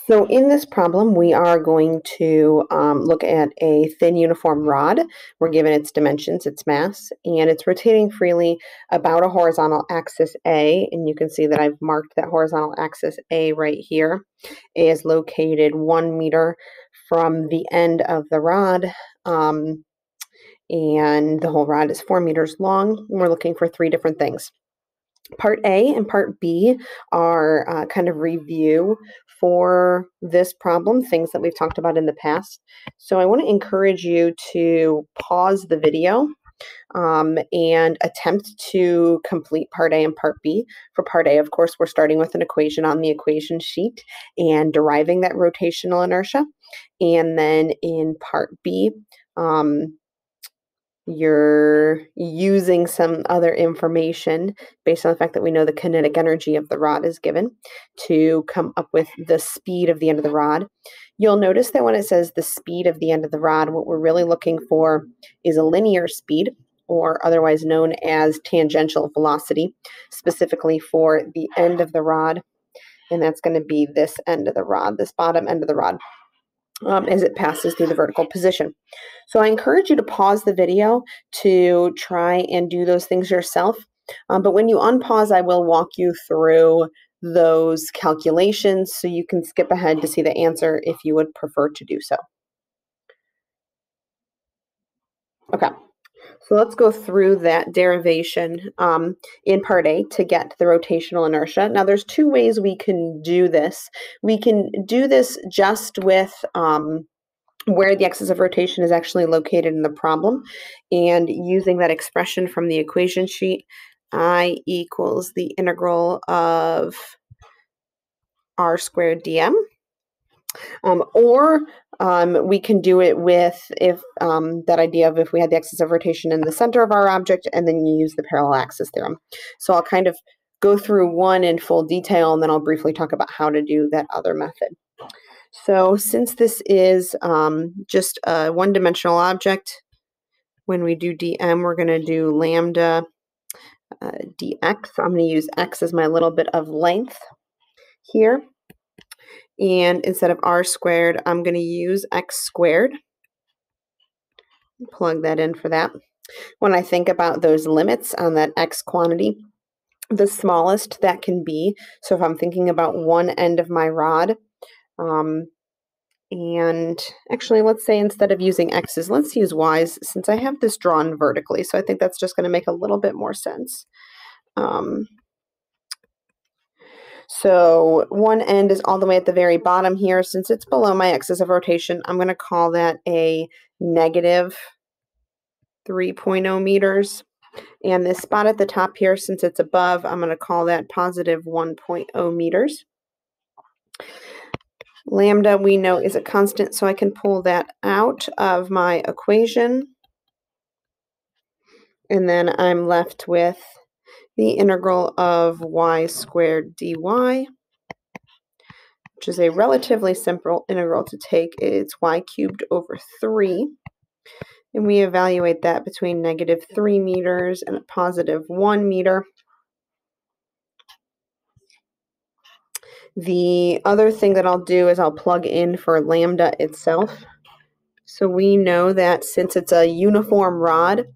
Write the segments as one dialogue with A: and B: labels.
A: So in this problem, we are going to look at a thin uniform rod. We're given its dimensions, its mass, and it's rotating freely about a horizontal axis A. And you can see that I've marked that horizontal axis A right here. A is located 1 meter from the end of the rod, and the whole rod is 4 meters long. And we're looking for 3 different things. Part A and Part B are kind of review for this problem, things that we've talked about in the past. So I want to encourage you to pause the video and attempt to complete Part A and Part B. For Part A, of course, we're starting with an equation on the equation sheet and deriving that rotational inertia. And then in Part B, you're using some other information based on the fact that we know the kinetic energy of the rod is given to come up with the speed of the end of the rod. You'll notice that when it says the speed of the end of the rod, what we're really looking for is a linear speed, or otherwise known as tangential velocity, specifically for the end of the rod. And that's going to be this end of the rod, this bottom end of the rod. As it passes through the vertical position. So I encourage you to pause the video to try and do those things yourself. But when you unpause, I will walk you through those calculations so you can skip ahead to see the answer if you would prefer to do so. Okay. So let's go through that derivation in Part A to get the rotational inertia. Now, there's 2 ways we can do this. We can do this just with where the axis of rotation is actually located in the problem, and using that expression from the equation sheet, I equals the integral of r squared dm. Or we can do it with that idea of if we had the axis of rotation in the center of our object, and then you use the parallel axis theorem. So I'll kind of go through one in full detail, and then I'll briefly talk about how to do that other method. So since this is just a one-dimensional object, when we do dm, we're going to do lambda dx. I'm going to use x as my little bit of length here. And instead of r squared, I'm going to use x squared. Plug that in for that. When I think about those limits on that x quantity, the smallest that can be, so if I'm thinking about one end of my rod, and actually, let's say instead of using x's, let's use y's, since I have this drawn vertically. So I think that's just going to make a little bit more sense. So one end is all the way at the very bottom here. Since it's below my axis of rotation, I'm going to call that a negative 3.0 meters. And this spot at the top here, since it's above, I'm going to call that positive 1.0 meters. Lambda, we know, is a constant, so I can pull that out of my equation. And then I'm left with the integral of y squared dy, which is a relatively simple integral to take. It's y cubed over 3. And we evaluate that between negative 3 meters and a positive 1 meter. The other thing that I'll do is I'll plug in for lambda itself. So we know that since it's a uniform rod,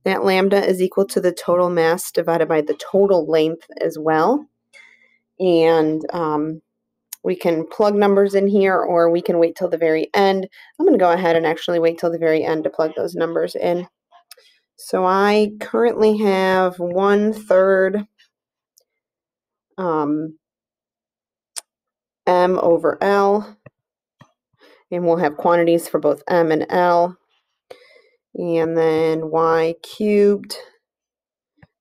A: that lambda is equal to the total mass divided by the total length as well. And we can plug numbers in here, or we can wait till the very end. I'm going to go ahead and actually wait till the very end to plug those numbers in. So I currently have 1/3 m over L, and we'll have quantities for both m and L. And then y cubed,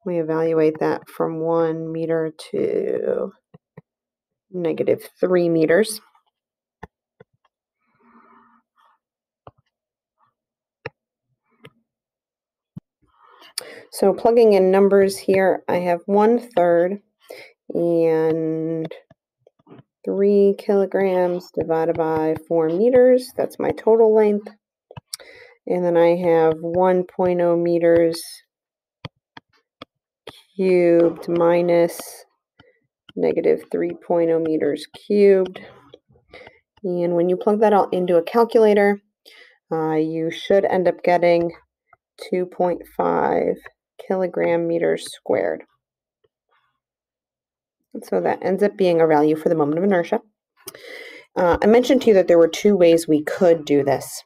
A: we evaluate that from 1 meter to negative 3 meters. So plugging in numbers here, I have 1/3 and 3 kilograms divided by 4 meters. That's my total length. And then I have 1.0 meters cubed minus negative 3.0 meters cubed. And when you plug that all into a calculator, you should end up getting 2.5 kilogram meters squared. And so that ends up being a value for the moment of inertia. I mentioned to you that there were two ways we could do this.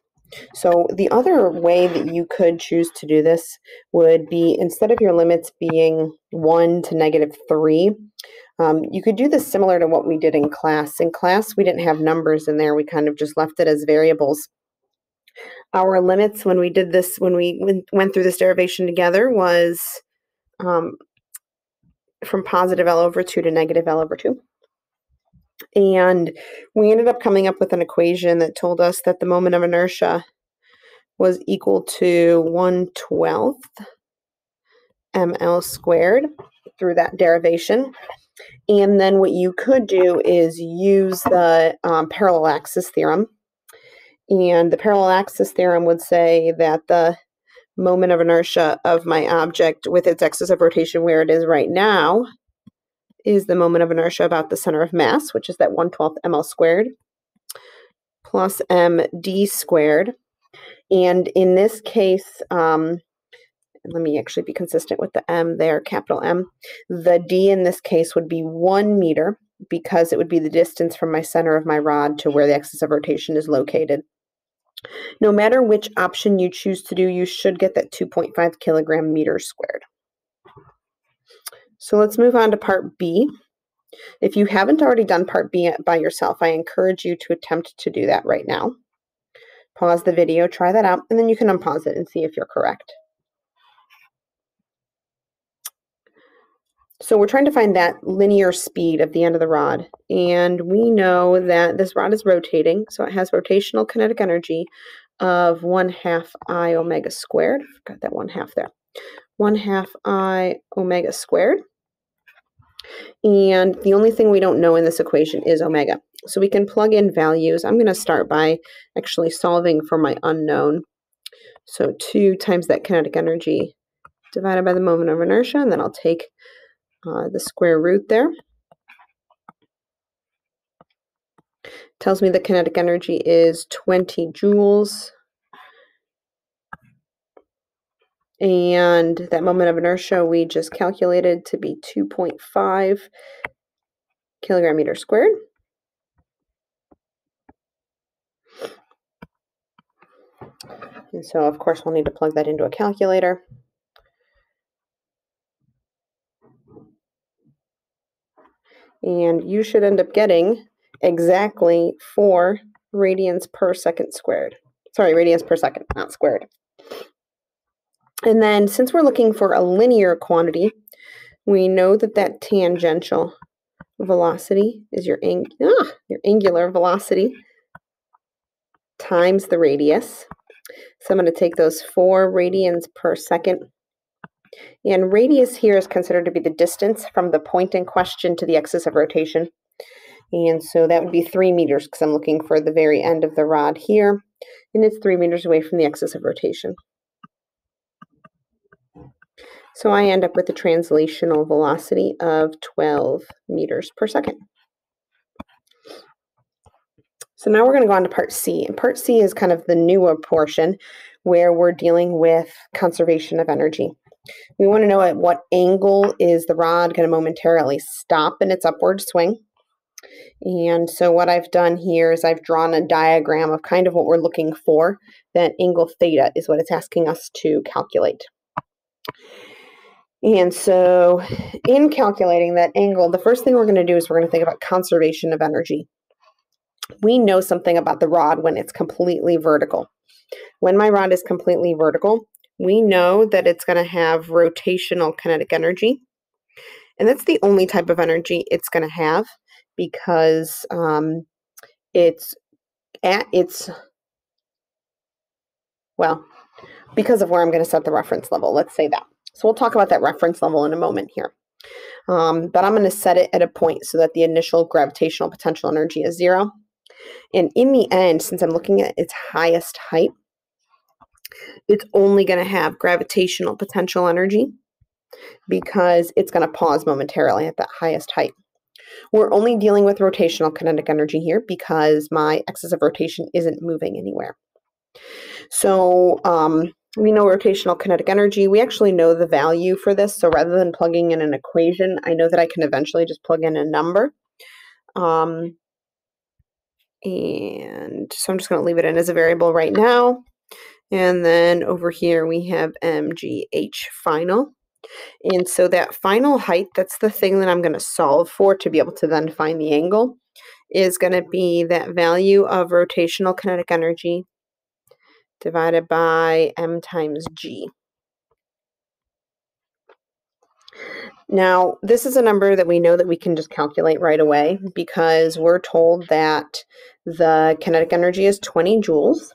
A: So the other way that you could choose to do this would be, instead of your limits being 1 to -3, you could do this similar to what we did in class. In class, we didn't have numbers in there. We kind of just left it as variables. Our limits when we did this, when we went through this derivation together, was from positive L over 2 to negative L over 2. And we ended up coming up with an equation that told us that the moment of inertia was equal to 1/12 ml squared through that derivation. And then what you could do is use the parallel axis theorem. And the parallel axis theorem would say that the moment of inertia of my object with its axis of rotation where it is right now is the moment of inertia about the center of mass, which is that 1/12 ml squared, plus md squared. And in this case, let me actually be consistent with the m there, capital M. The d in this case would be 1 meter, because it would be the distance from my center of my rod to where the axis of rotation is located. No matter which option you choose to do, you should get that 2.5 kilogram meters squared. So let's move on to part B. If you haven't already done part B by yourself, I encourage you to attempt to do that right now. Pause the video, try that out, and then you can unpause it and see if you're correct. So we're trying to find that linear speed of the end of the rod, and we know that this rod is rotating, so it has rotational kinetic energy of 1/2 I omega squared. Got that 1/2 there. 1/2 I omega squared. And the only thing we don't know in this equation is omega. So we can plug in values. I'm going to start by actually solving for my unknown. So 2 times that kinetic energy divided by the moment of inertia, and then I'll take the square root there. Tells me the kinetic energy is 20 joules. And that moment of inertia we just calculated to be 2.5 kilogram meter squared. And so, of course, we'll need to plug that into a calculator. And you should end up getting exactly 4 radians per second squared. Sorry, radians per second, not squared. And then, since we're looking for a linear quantity, we know that that tangential velocity is your angular velocity times the radius. So I'm going to take those 4 radians per second. And radius here is considered to be the distance from the point in question to the axis of rotation. And so that would be 3 meters, because I'm looking for the very end of the rod here. And it's 3 meters away from the axis of rotation. So I end up with a translational velocity of 12 meters per second. So now we're going to go on to part C. And part C is kind of the newer portion where we're dealing with conservation of energy. We want to know at what angle is the rod going to momentarily stop in its upward swing. And so what I've done here is I've drawn a diagram of kind of what we're looking for. That angle theta is what it's asking us to calculate. And so in calculating that angle, the first thing we're going to do is we're going to think about conservation of energy. We know something about the rod when it's completely vertical. When my rod is completely vertical, we know that it's going to have rotational kinetic energy. And that's the only type of energy it's going to have, because it's at its, well, because of where I'm going to set the reference level, let's say that. So we'll talk about that reference level in a moment here. But I'm going to set it at a point so that the initial gravitational potential energy is 0. And in the end, since I'm looking at its highest height, it's only going to have gravitational potential energy, because it's going to pause momentarily at that highest height. We're only dealing with rotational kinetic energy here because my axis of rotation isn't moving anywhere. So we know rotational kinetic energy. We actually know the value for this. So rather than plugging in an equation, I know that I can eventually just plug in a number. And so I'm just going to leave it in as a variable right now. And then over here we have MGH final. And so that final height, that's the thing that I'm going to solve for to be able to then find the angle, is going to be that value of rotational kinetic energy divided by m times g. Now, this is a number that we know that we can just calculate right away because we're told that the kinetic energy is 20 joules.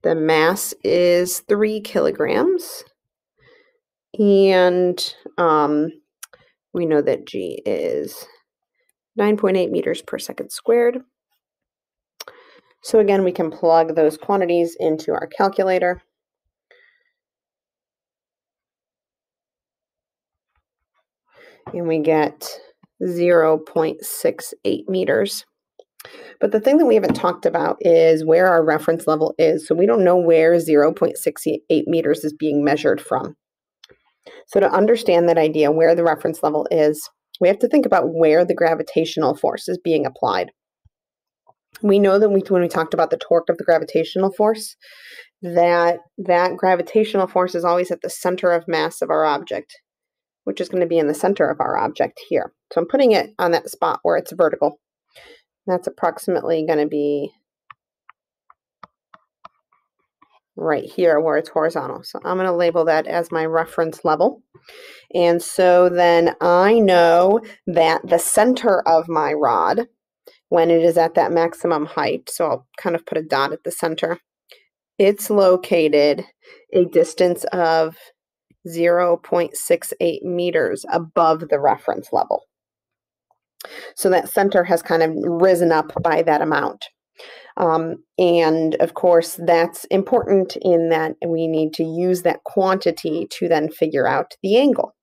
A: The mass is 3 kilograms. And we know that g is 9.8 meters per second squared. So again, we can plug those quantities into our calculator. And we get 0.68 meters. But the thing that we haven't talked about is where our reference level is. So we don't know where 0.68 meters is being measured from. So to understand that idea, where the reference level is, we have to think about where the gravitational force is being applied. We know that when we talked about the torque of the gravitational force, that gravitational force is always at the center of mass of our object, which is going to be in the center of our object here. So I'm putting it on that spot where it's vertical. That's approximately going to be right here where it's horizontal. So I'm going to label that as my reference level. And so then I know that the center of my rod, when it is at that maximum height, so I'll kind of put a dot at the center, it's located a distance of 0.68 meters above the reference level. So that center has kind of risen up by that amount. And of course, that's important in that we need to use that quantity to then figure out the angle.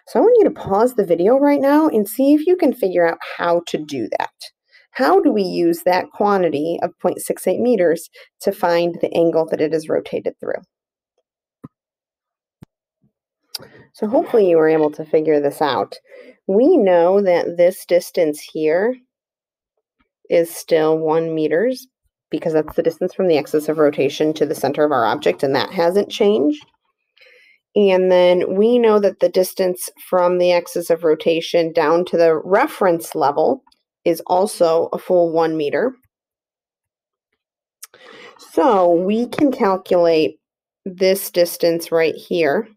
A: So I want you to pause the video right now and see if you can figure out how to do that. How do we use that quantity of 0.68 meters to find the angle that it is rotated through? So hopefully you were able to figure this out. We know that this distance here is still 1 meters because that's the distance from the axis of rotation to the center of our object, and that hasn't changed. And then we know that the distance from the axis of rotation down to the reference level is also a full 1 meter. So we can calculate this distance right here,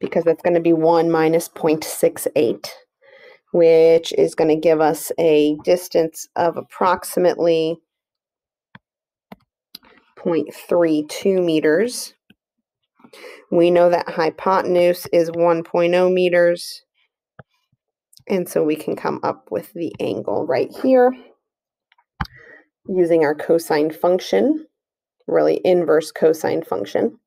A: because that's going to be 1 minus 0.68, which is going to give us a distance of approximately 0.32 meters. We know that hypotenuse is 1.0 meters, and so we can come up with the angle right here using our cosine function, really inverse cosine function.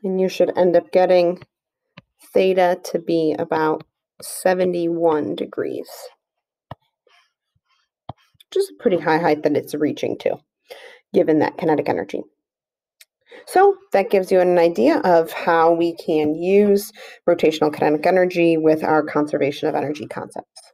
A: And you should end up getting theta to be about 71 degrees, which is a pretty high height that it's reaching to, given that kinetic energy. So that gives you an idea of how we can use rotational kinetic energy with our conservation of energy concepts.